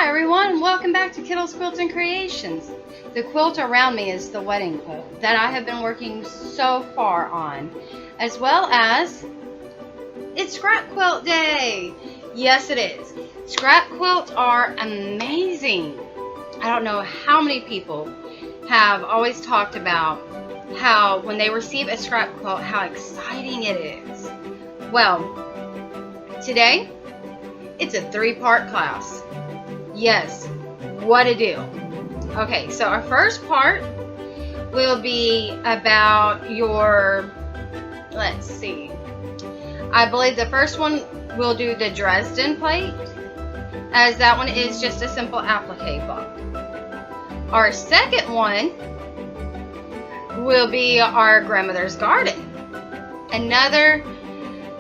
Hi everyone, welcome back to Kittles, Quilts, and Creations. The quilt around me is the wedding quilt that I have been working so far on, as well as it's scrap quilt day. Yes, it is. Scrap quilts are amazing. I don't know how many people have always talked about how when they receive a scrap quilt, how exciting it is. Well, today it's a 3-part class. Yes, what a deal. Okay, so our first part will be about your, let's see, I believe the first one will do the Dresden plate, as that one is just a simple applique book. Our second one will be our grandmother's garden, another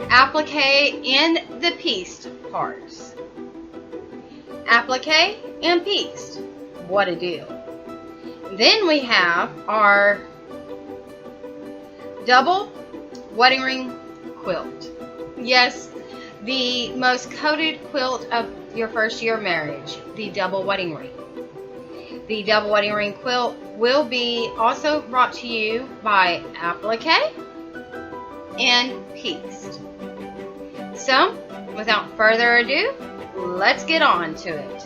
applique in the pieced parts. Applique and pieced. What a deal. Then we have our double wedding ring quilt. Yes, the most coated quilt of your first year of marriage, the double wedding ring. The double wedding ring quilt will be also brought to you by applique and pieced. So, without further ado, let's get on to it.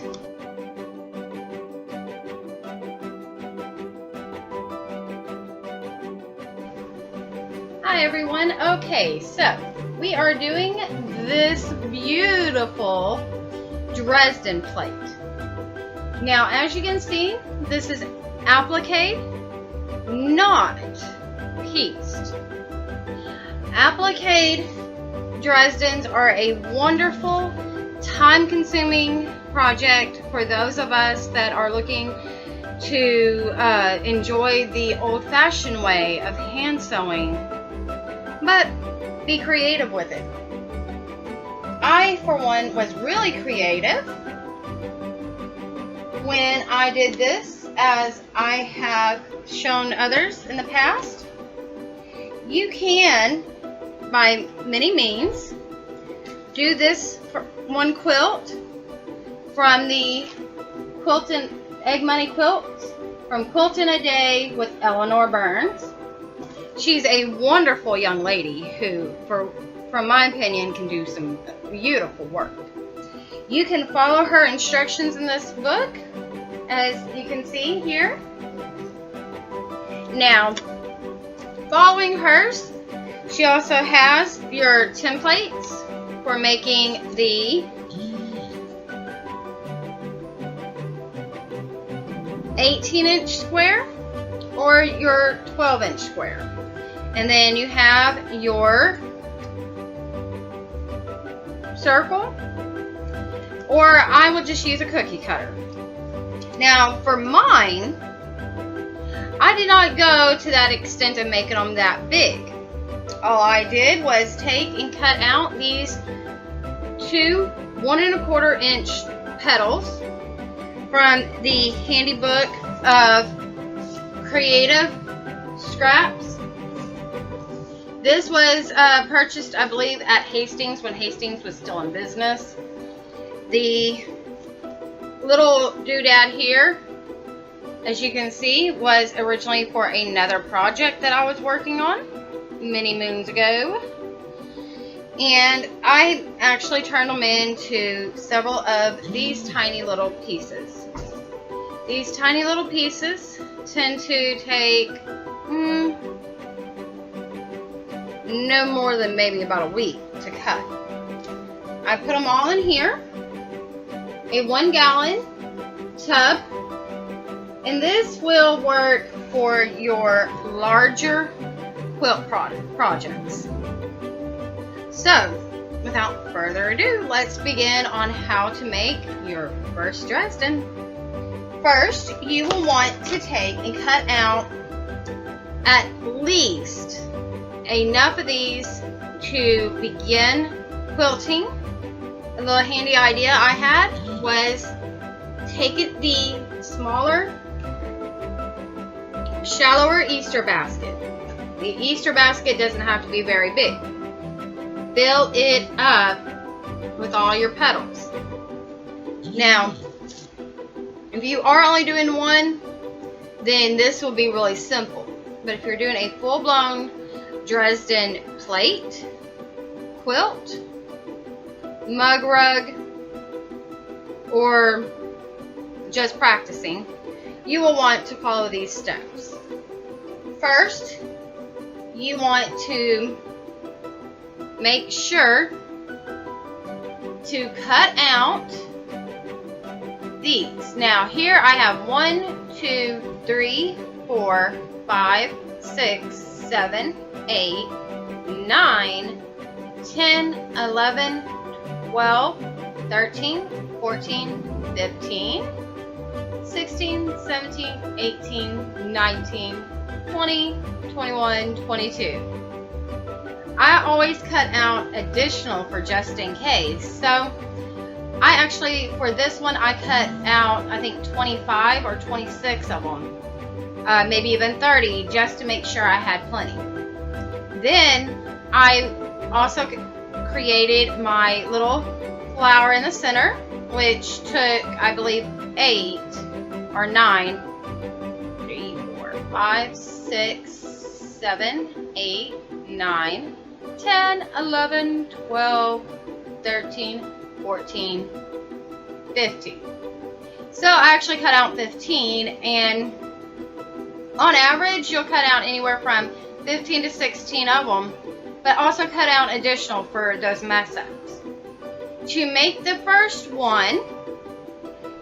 Hi everyone. Okay, so we are doing this beautiful Dresden plate. Now, as you can see, this is applique, not pieced. Applique Dresdens are a wonderful, time-consuming project for those of us that are looking to enjoy the old-fashioned way of hand sewing, but be creative with it. I, for one, was really creative when I did this, as I have shown others in the past. You can, by many means, do this for one quilt from the Quilt and Egg Money Quilts from Quilt in a Day with Eleanor Burns. She's a wonderful young lady who, from my opinion, can do some beautiful work. You can follow her instructions in this book, as you can see here. Now, following hers, she also has your templates for making the 18-inch square or your 12-inch square. And then you have your circle, or I will just use a cookie cutter. Now, for mine, I did not go to that extent of making them that big. All I did was take and cut out these 2 1¼ inch petals from the handy book of Creative Scraps. This was purchased, I believe, at Hastings when Hastings was still in business. The little doodad here, as you can see, was originally for another project that I was working on many moons ago, and I actually turned them into several of these tiny little pieces. These tiny little pieces tend to take no more than maybe about a week to cut. I put them all in here, a 1-gallon tub, and this will work for your larger quilt projects. So, without further ado, let's begin on how to make your first Dresden. First, you will want to take and cut out at least enough of these to begin quilting. A little handy idea I had was take the smaller, shallower Easter basket. The Easter basket doesn't have to be very big. Fill it up with all your petals. Now, If you are only doing one, then this will be really simple. But if you're doing a full-blown Dresden plate, quilt, mug rug, or just practicing, you will want to follow these steps. First, you want to make sure to cut out these. Now here I have 1, 2, 3, 4, 5, 6, 7, 8, 9, 10, 11, 12, 13, 14, 15, 16, 17, 18, 19, 20, 21, 22. I always cut out additional for just in case. So I actually, for this one, I cut out, I think 25 or 26 of them. Maybe even 30, just to make sure I had plenty. Then I also created my little flower in the center, which took, I believe, 8 or 9, 3, 4, 5, 6, 7, 8, 9, 10, 11, 12, 13, 14, 15. So I actually cut out 15, and on average you'll cut out anywhere from 15 to 16 of them, but also cut out additional for those mess ups. To make the first one,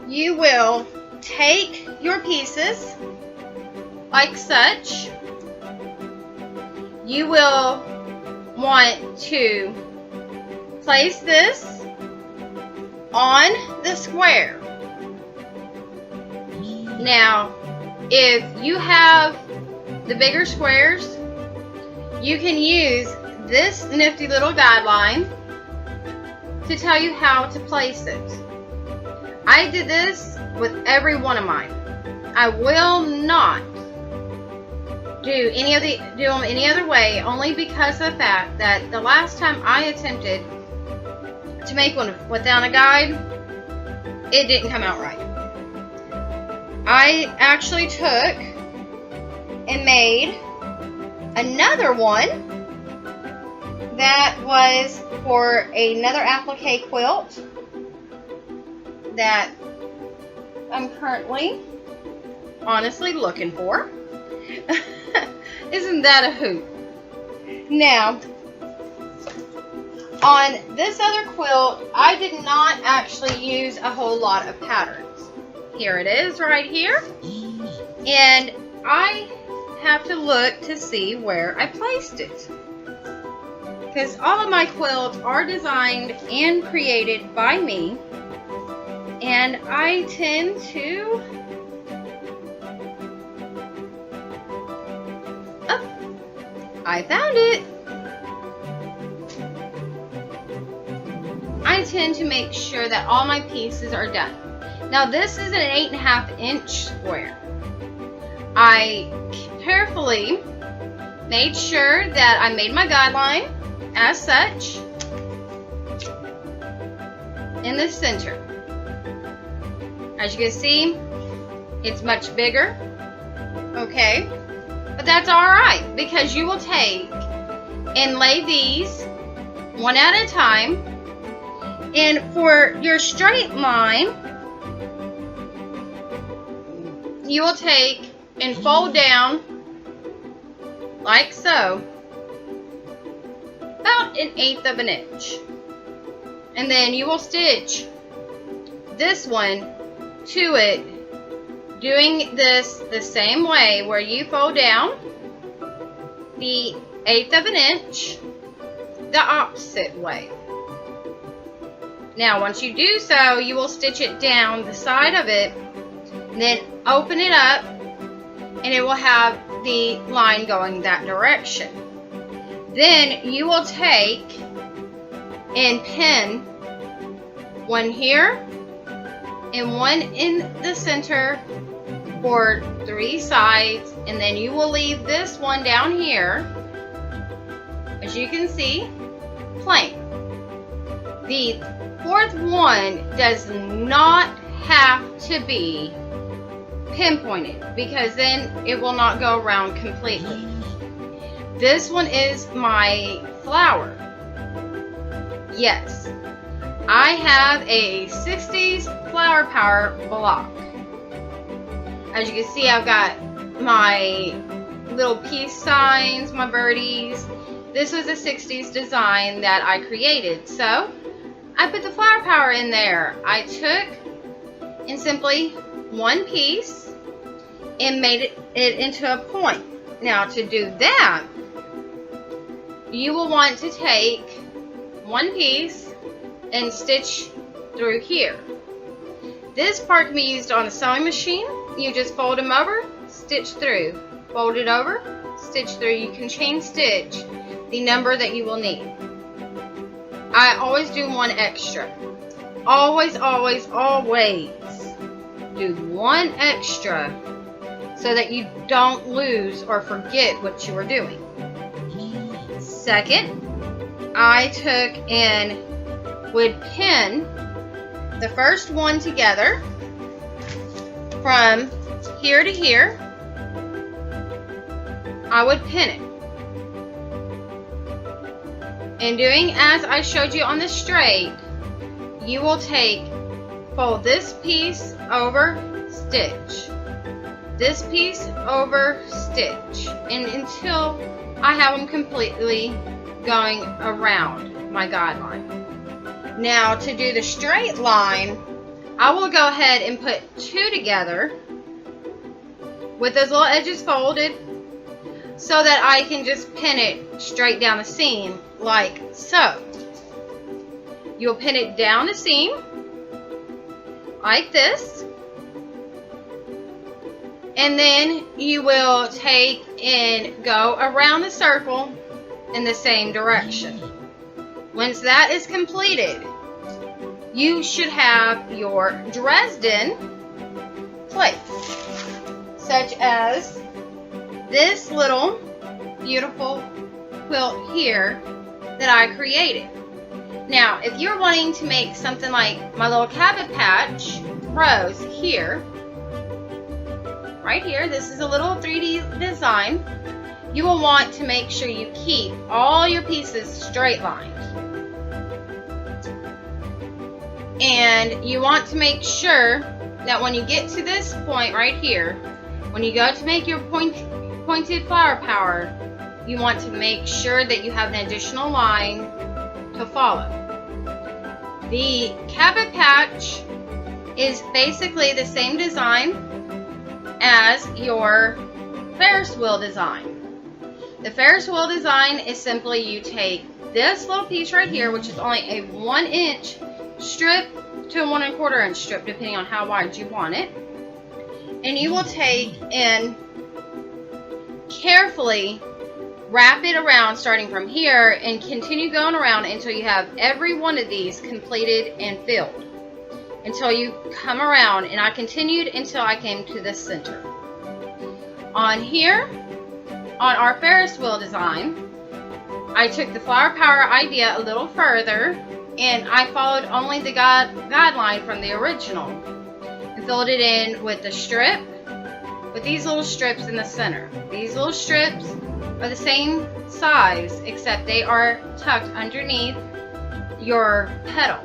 you will take your pieces like such. You will want to place this on the square. Now, if you have the bigger squares, you can use this nifty little guideline to tell you how to place it. I did this with every one of mine. I will not do them any other way, only because of the fact that the last time I attempted to make one without a guide, it didn't come out right. I actually took and made another one that was for another applique quilt that I'm currently honestly looking for. Isn't that a hoot? Now, on this other quilt, I did not actually use a whole lot of patterns. Here it is right here. And I have to look to see where I placed it, because all of my quilts are designed and created by me, and I tend to I found it. I tend to make sure that all my pieces are done. Now this is an 8.5 inch square. I carefully made sure that I made my guideline as such in the center. As you can see, it's much bigger. Okay, but that's alright, because you will take and lay these one at a time, and for your straight line you will take and fold down like so, about 1/8 of an inch, and then you will stitch this one to it, doing this the same way, where you fold down the 1/8 of an inch the opposite way. Now once you do so, you will stitch it down the side of it, and then open it up, and it will have the line going that direction. Then you will take and pin one here and one in the center for 3 sides, and then you will leave this one down here, as you can see, plain. The fourth one does not have to be pinpointed, because then it will not go around completely. This one is my flower. Yes, I have a 60s flower power block. As you can see, I've got my little peace signs, my birdies. This was a 60s design that I created, so I put the flower power in there. I took and simply one piece and made it into a point. Now to do that, you will want to take one piece and stitch through here. This part can be used on the sewing machine. You just fold them over, stitch through, fold it over, stitch through. You can chain stitch the number that you will need. I always do one extra. Always, always, always do one extra so that you don't lose or forget what you were doing. Second, I took and would pin the first one together from here to here. I would pin it. And doing as I showed you on the straight, you will fold this piece over, stitch. This piece over, stitch. And until I have them completely going around my guideline. Now to do the straight line, I will go ahead and put two together with those little edges folded so that I can just pin it straight down the seam like so. You'll pin it down the seam like this, and then you will take and go around the circle in the same direction. Once that is completed, you should have your Dresden plates, such as this little beautiful quilt here that I created. Now, if you're wanting to make something like my little Cabot Patch rose here, right here, this is a little 3D design, you will want to make sure you keep all your pieces straight lined. And you want to make sure that when you get to this point right here, when you go to make your pointed flower power, you want to make sure that you have an additional line to follow. The Cabot Patch is basically the same design as your Ferris wheel design. The Ferris wheel design is simply you take this little piece right here, which is only a 1 inch strip to a 1 1/4 inch strip, depending on how wide you want it, and you will take and carefully wrap it around starting from here and continue going around until you have every one of these completed and filled, until you come around. And I continued until I came to the center. On here, on our Ferris wheel design, I took the flower power idea a little further and I followed only the guideline from the original and filled it in with the strip, with these little strips in the center. These little strips are the same size, except they are tucked underneath your petal.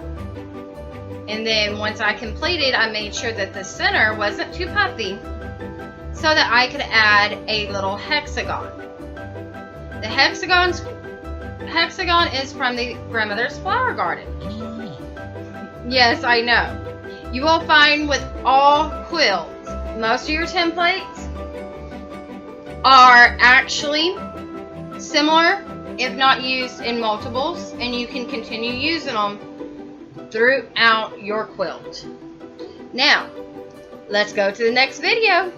And then once I completed, I made sure that the center wasn't too puffy so that I could add a little hexagon. The hexagon is from the Grandmother's Flower Garden. Yes, I know. You will find with all quilts, most of your templates are actually similar, if not used in multiples, and you can continue using them throughout your quilt. Now, let's go to the next video.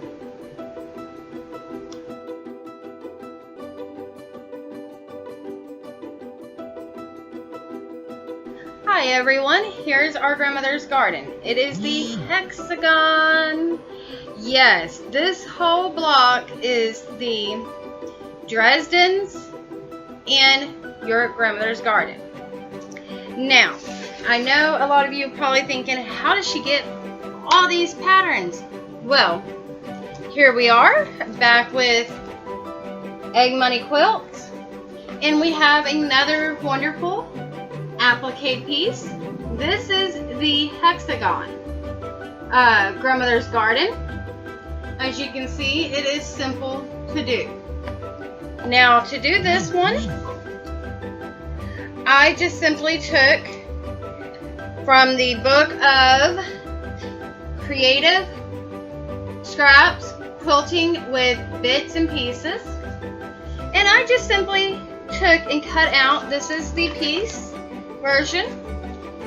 Hi everyone, here's our Grandmother's Garden. It is the hexagon. Yes, this whole block is the Dresden's and your Grandmother's Garden. Now, I know a lot of you are probably thinking, how does she get all these patterns? Well, Here we are, back with Egg Money Quilts, and we have another wonderful applique piece. This is the hexagon Grandmother's Garden. As you can see, it is simple to do. Now, to do this one, I just simply took from the book of Creative Scraps Quilting with Bits and Pieces, and I just simply took and cut out, this is the piece version,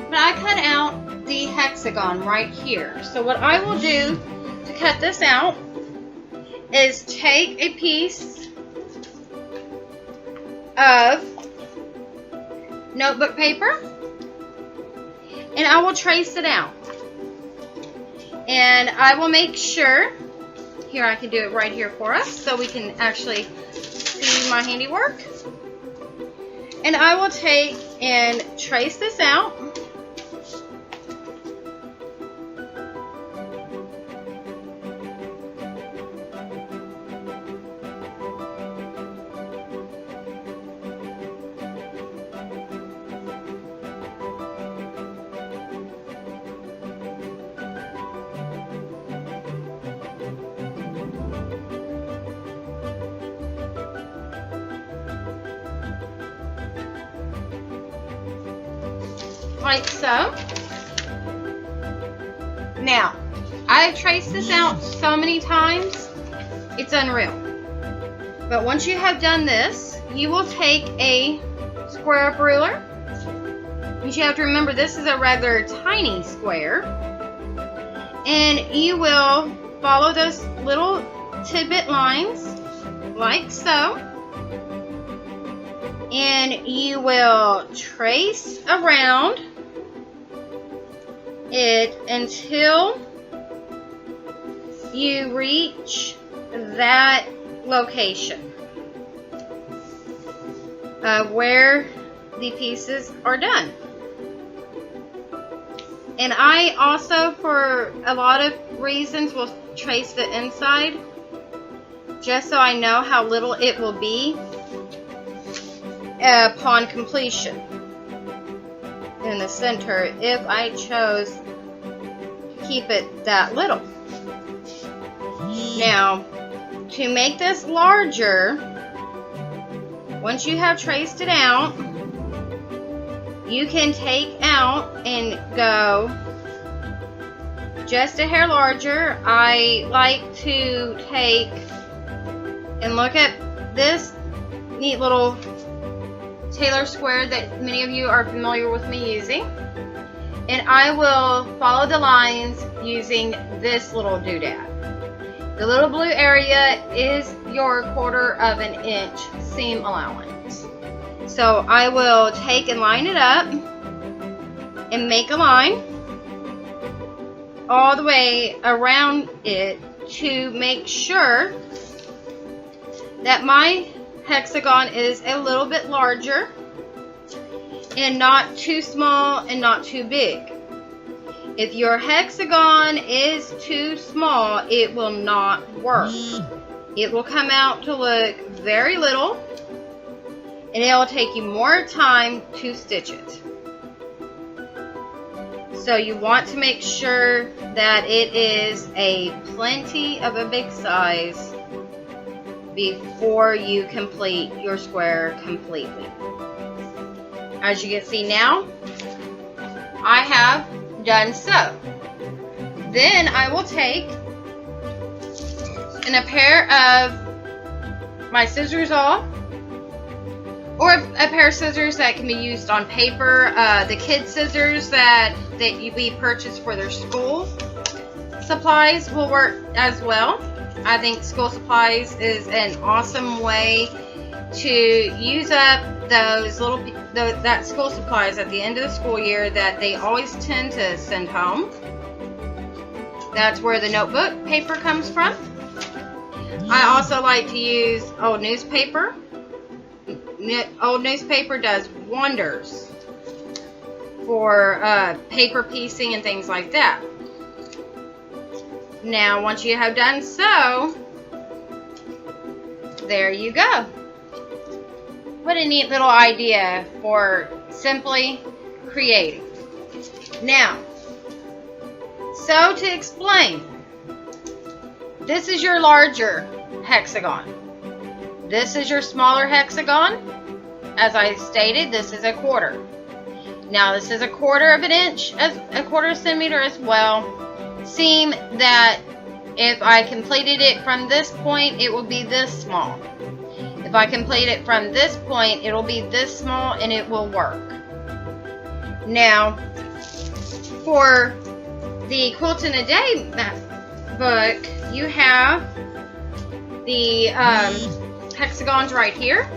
but I cut out the hexagon right here. So what I will do to cut this out is take a piece of notebook paper and I will trace it out. And I will make sure, here I can do it right here for us so we can actually see my handiwork. And I will take and trace this out. Like so. Now, I've traced this out so many times, it's unreal. But once you have done this, you will take a square up ruler. And you have to remember this is a regular tiny square. And you will follow those little tidbit lines like so. And you will trace around it until you reach that location of where the pieces are done. And I also, for a lot of reasons, will trace the inside just so I know how little it will be upon completion in the center if I chose to keep it that little. Now, to make this larger, once you have traced it out, you can take out and go just a hair larger. I like to take and look at this neat little tailor square that many of you are familiar with me using, and I will follow the lines using this little doodad. The little blue area is your 1/4 inch seam allowance. So I will take and line it up and make a line all the way around it to make sure that my hexagon is a little bit larger and not too small and not too big. If your hexagon is too small, it will not work. It will come out to look very little and it will take you more time to stitch it. So you want to make sure that it is a plenty of a big size before you complete your square completely. As you can see now, I have done so. Then I will take a pair of my scissors off, or a pair of scissors that can be used on paper. The kid scissors that we purchased for their school supplies will work as well. I think school supplies is an awesome way to use up those that school supplies at the end of the school year that they always tend to send home. That's where the notebook paper comes from. I also like to use old newspaper. Old newspaper does wonders for paper piecing and things like that. Now, once you have done so, there you go. What a neat little idea for simply creating. Now, so to explain, this is your larger hexagon. This is your smaller hexagon. As I stated, this is a quarter. Now this is a quarter of an inch, a quarter centimeter as well. Seam that if I completed it from this point, it will be this small. If I complete it from this point, it will be this small, and it will work. Now, for the Quilt in a Day book, you have the hexagons right here.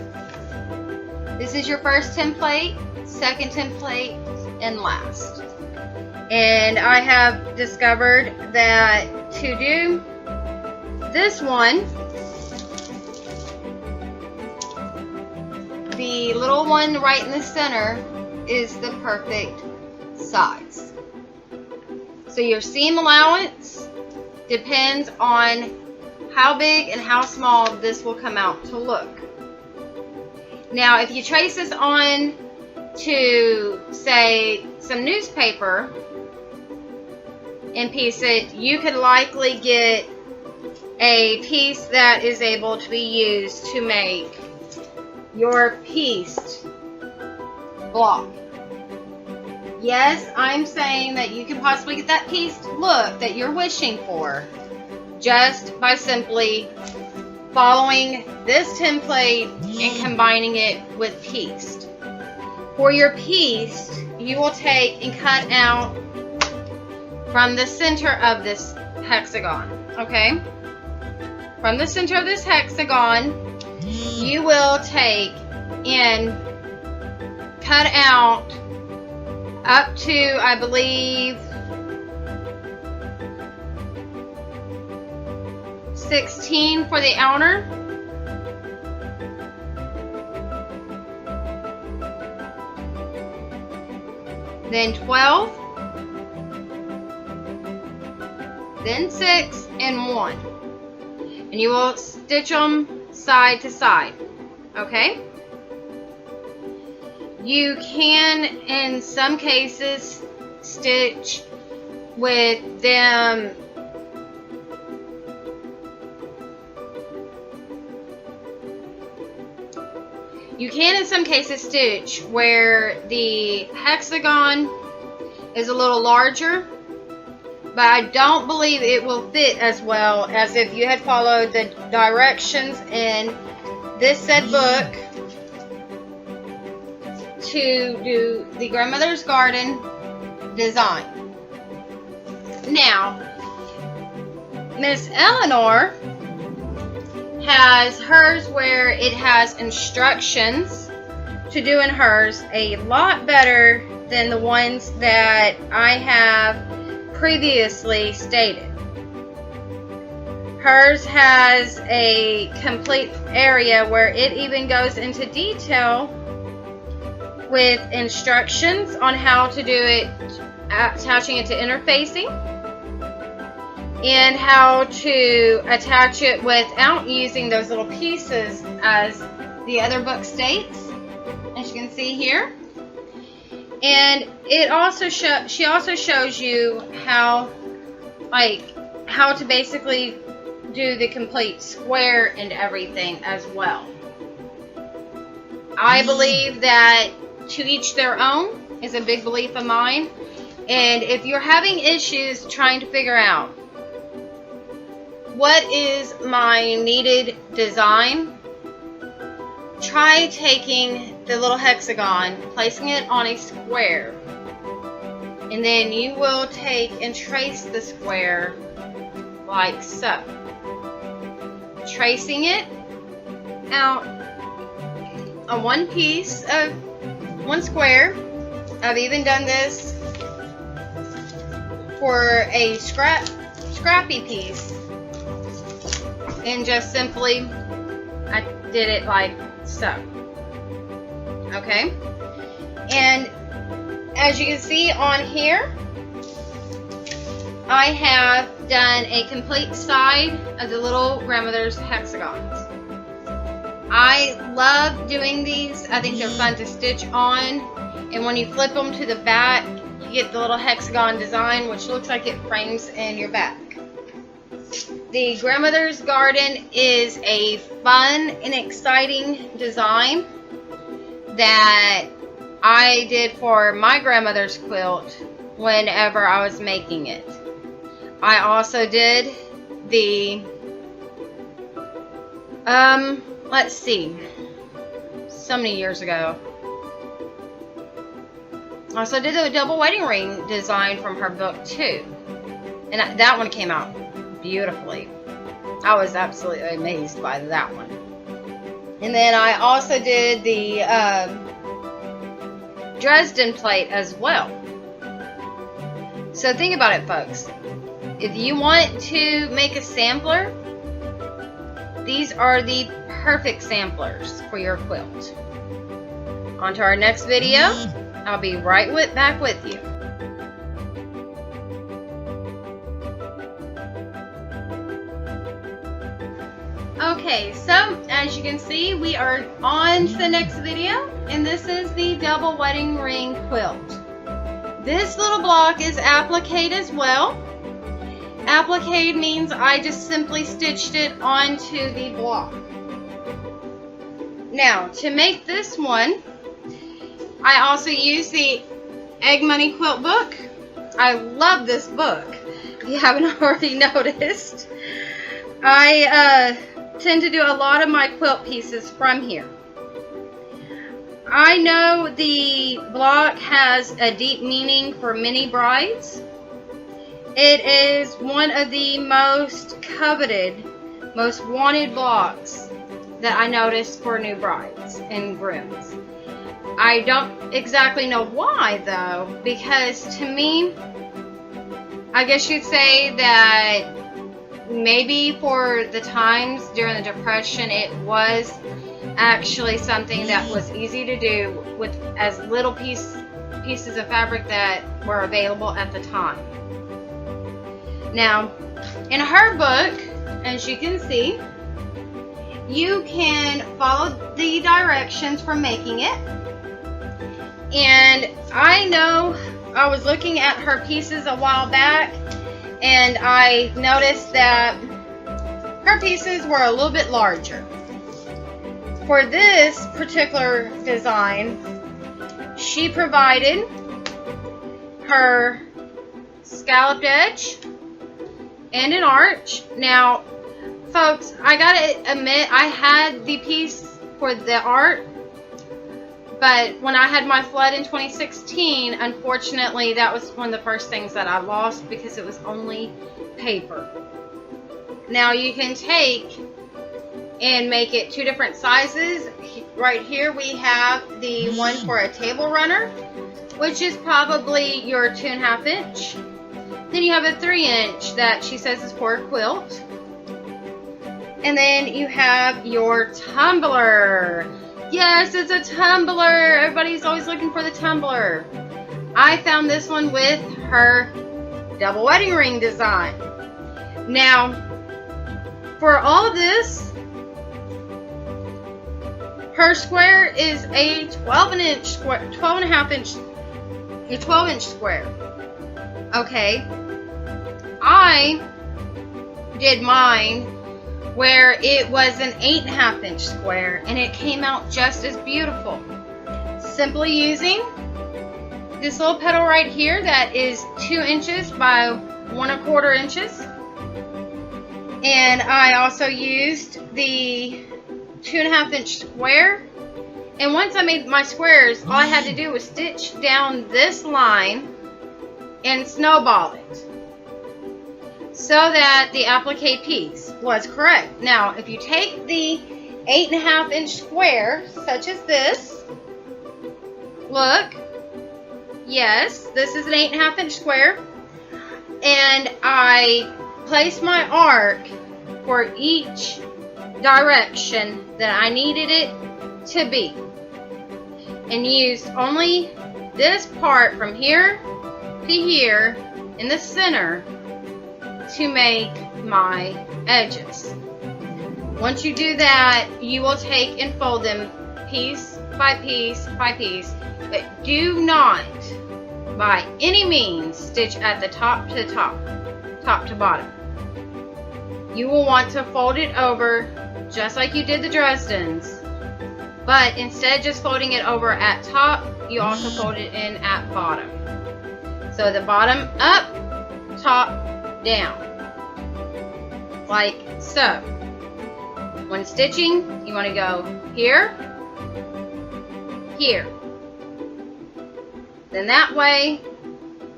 This is your first template, second template, and last. And I have discovered that to do this one, the little one right in the center is the perfect size. So your seam allowance depends on how big and how small this will come out to look. Now, if you trace this on to, say, some newspaper and piece it, you could likely get a piece that is able to be used to make your pieced block. Yes, I'm saying that you can possibly get that pieced look that you're wishing for just by simply following this template and combining it with pieced. For your pieced, you will take and cut out from the center of this hexagon, okay? From the center of this hexagon, you will take and cut out up to, I believe, 16 for the outer. Then 12. Then 6 and 1. And you will stitch them side to side. Okay? You can, in some cases, stitch with them stitch where the hexagon is a little larger, but I don't believe it will fit as well as if you had followed the directions in this said book to do the Grandmother's Garden design. Now, Miss Eleanor has hers where it has instructions to do in hers a lot better than the ones that I have previously stated. Hers has a complete area where it even goes into detail with instructions on how to do it, attaching it to interfacing, and how to attach it without using those little pieces as the other book states, as you can see here. And it also she also shows you how to basically do the complete square and everything as well. I believe that to each their own is a big belief of mine. And if you're having issues trying to figure out what is my needed design, try taking the little hexagon, placing it on a square, and then you will take and trace the square like so. Tracing it out on one piece of one square. I've even done this for a scrappy piece, and just simply I did it like so. Okay, and as you can see on here, I have done a complete side of the little grandmother's hexagons. I love doing these. I think they're fun to stitch on. And when you flip them to the back, you get the little hexagon design, which looks like it frames in your back. The Grandmother's Garden is a fun and exciting design that I did for my grandmother's quilt whenever I was making it. I also did the, let's see, so many years ago. I also did the double wedding ring design from her book too. And that one came out beautifully. I was absolutely amazed by that one. And then I also did the Dresden plate as well. So think about it, folks. If you want to make a sampler, these are the perfect samplers for your quilt. On to our next video. I'll be right back with you. Okay, so as you can see, we are on to the next video, and this is the double wedding ring quilt. This little block is applique as well. Applique means I just simply stitched it onto the block. Now, to make this one, I also use the Egg Money Quilt book. I love this book, if you haven't already noticed. I tend to do a lot of my quilt pieces from here. I know the block has a deep meaning for many brides. It is one of the most coveted, most wanted blocks that I noticed for new brides and grooms. I don't exactly know why though, because to me, I guess you'd say that maybe for the times during the Depression, it was actually something that was easy to do with as little pieces of fabric that were available at the time. Now, in her book, as you can see, you can follow the directions for making it. And I know I was looking at her pieces a while back, and I noticed that her pieces were a little bit larger. For this particular design, she provided her scalloped edge and an arch. Now, folks, I gotta admit, I had the piece for the art, but when I had my flood in 2016, unfortunately, that was one of the first things that I lost because it was only paper. Now you can take and make it two different sizes. Right here we have the one for a table runner, which is probably your 2.5 inch. Then you have a 3 inch that she says is for a quilt. And then you have your tumbler. Yes, it's a tumbler. Everybody's always looking for the tumbler. I found this one with her double wedding ring design. Now, for all of this, her square is a 12.5 inch square. Okay. I did mine where it was an 8.5 inch square, and it came out just as beautiful. Simply using this little petal right here that is 2 inches by 1.25 inches. And I also used the 2.5 inch square. And once I made my squares, all I had to do was stitch down this line and snowball it, so that the applique piece was correct. Now, if you take the 8.5 inch square, such as this, look, yes, this is an 8.5 inch square, and I placed my arc for each direction that I needed it to be, and used only this part from here to here in the center to make my edges. Once you do that, you will take and fold them piece by piece by piece, but do not by any means stitch at the top to top to bottom. You will want to fold it over just like you did the Dresdens, but instead of just folding it over at top, you also fold it in at bottom. So the bottom up, top down, like so. When stitching, you want to go here, here. Then that way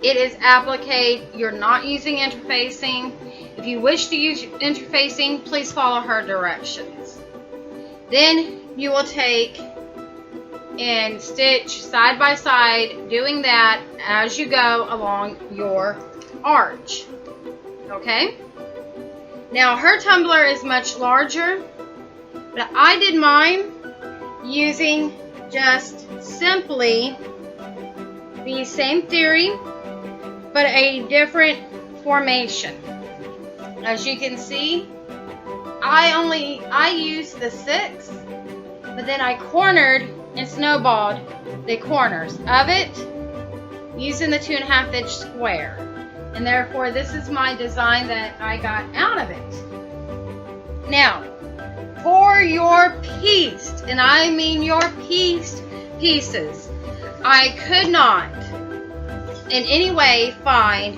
it is applique. You're not using interfacing. If you wish to use interfacing, please follow her directions. Then you will take and stitch side by side, doing that as you go along your arch. Okay? Now her tumbler is much larger, but I did mine using just simply the same theory, but a different formation. As you can see, I used the 6, but then I cornered and snowballed the corners of it using the 2.5 inch square. And therefore this is my design that I got out of it. Now, for your pieced, and I mean your pieced pieces, I could not in any way find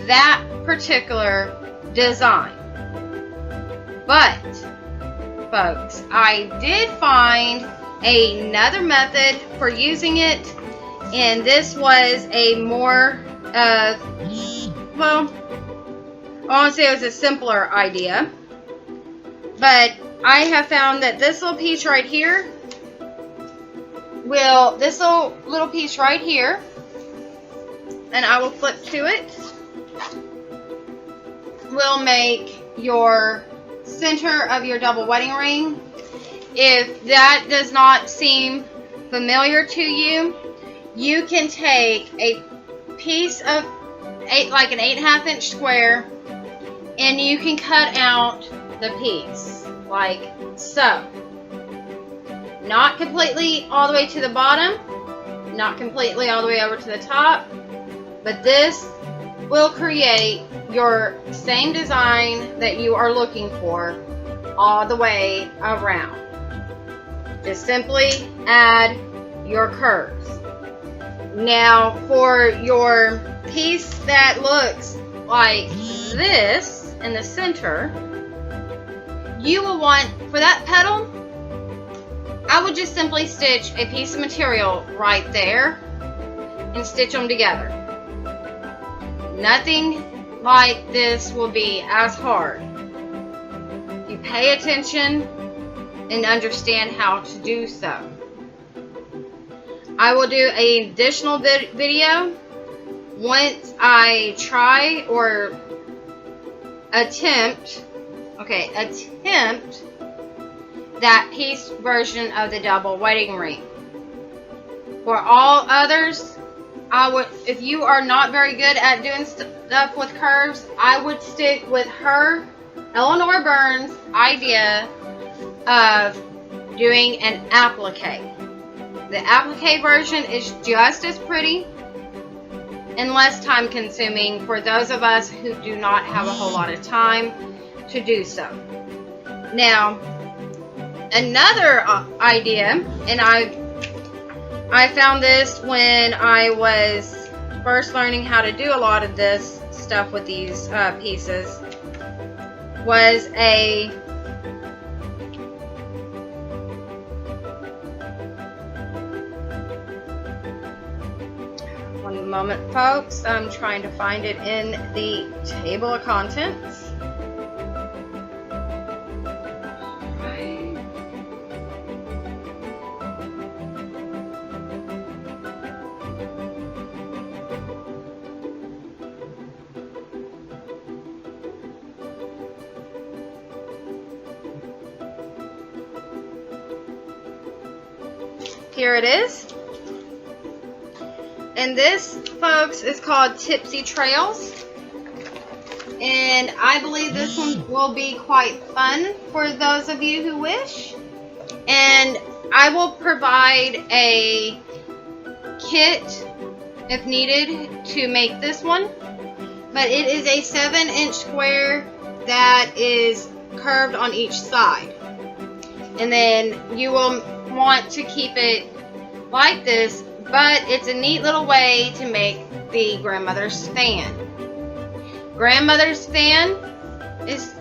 that particular design. But, folks, I did find another method for using it, and this was a more well, I want to say it was a simpler idea, but I have found that this little piece right here this little piece right here, and I will flip to it, will make your center of your double wedding ring. If that does not seem familiar to you, you can take a piece of like an 8.5 inch square, and you can cut out the piece like so. Not completely all the way to the bottom, not completely all the way over to the top, but this will create your same design that you are looking for all the way around. Just simply add your curves. Now for your piece that looks like this in the center, you will want, for that petal, I would just simply stitch a piece of material right there and stitch them together. Nothing like this will be as hard. You pay attention and understand how to do so. I will do an additional video once I try or attempt that piece version of the double wedding ring. For all others, if you are not very good at doing stuff with curves, I would stick with her, Eleanor Burns' idea of doing an applique. The applique version is just as pretty and less time consuming for those of us who do not have a whole lot of time to do so. Now, another idea, and I found this when I was first learning how to do a lot of this stuff with these pieces, was a one moment, folks. I'm trying to find it in the table of contents. Here it is. And this, folks, is called Tipsy Trails. And I believe this one will be quite fun for those of you who wish. And I will provide a kit if needed to make this one. But it is a 7-inch square that is curved on each side. And then you will want to keep it like this, but it's a neat little way to make the grandmother's fan. Grandmother's fan is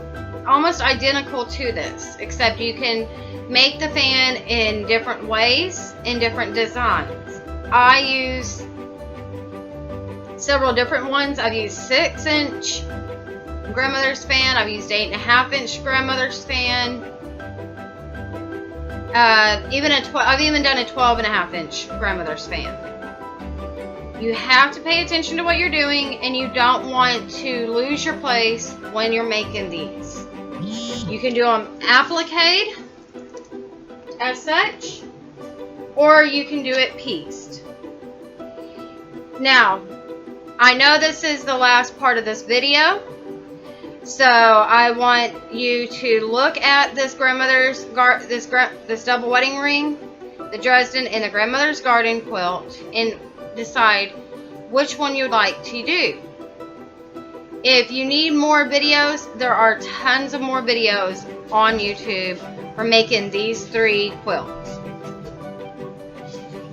almost identical to this, except you can make the fan in different ways, in different designs. I use several different ones. I've used 6-inch grandmother's fan. I've used 8.5-inch grandmother's fan. I've even done a 12.5-inch grandmother's fan. You have to pay attention to what you're doing, and you don't want to lose your place when you're making these. You can do them appliqued as such, or you can do it pieced. Now, I know this is the last part of this video, so I want you to look at this grandmother's this double wedding ring, the Dresden, and the grandmother's garden quilt, and decide which one you'd like to do. If you need more videos, there are tons of more videos on YouTube for making these 3 quilts.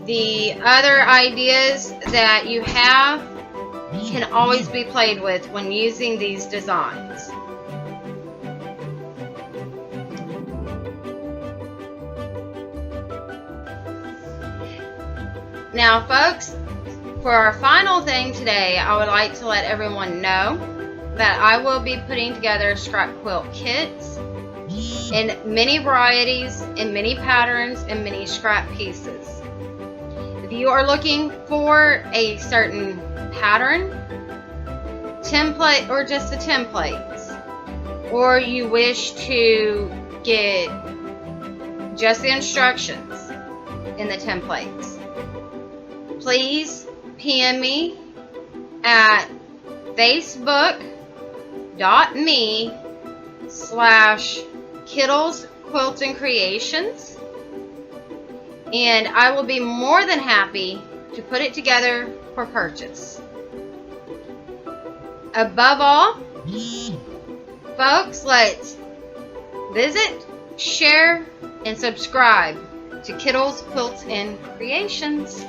The other ideas that you have can always be played with when using these designs. Now, folks, for our final thing today, I would like to let everyone know that I will be putting together scrap quilt kits in many varieties, in many patterns, and many scrap pieces. If you are looking for a certain pattern, template, or just the templates, or you wish to get just the instructions in the templates, please PM me at facebook.me/Kittles Quilts and Creations, and I will be more than happy to put it together for purchase. Above all, folks, let's visit, share, and subscribe to Kittles Quilts and Creations.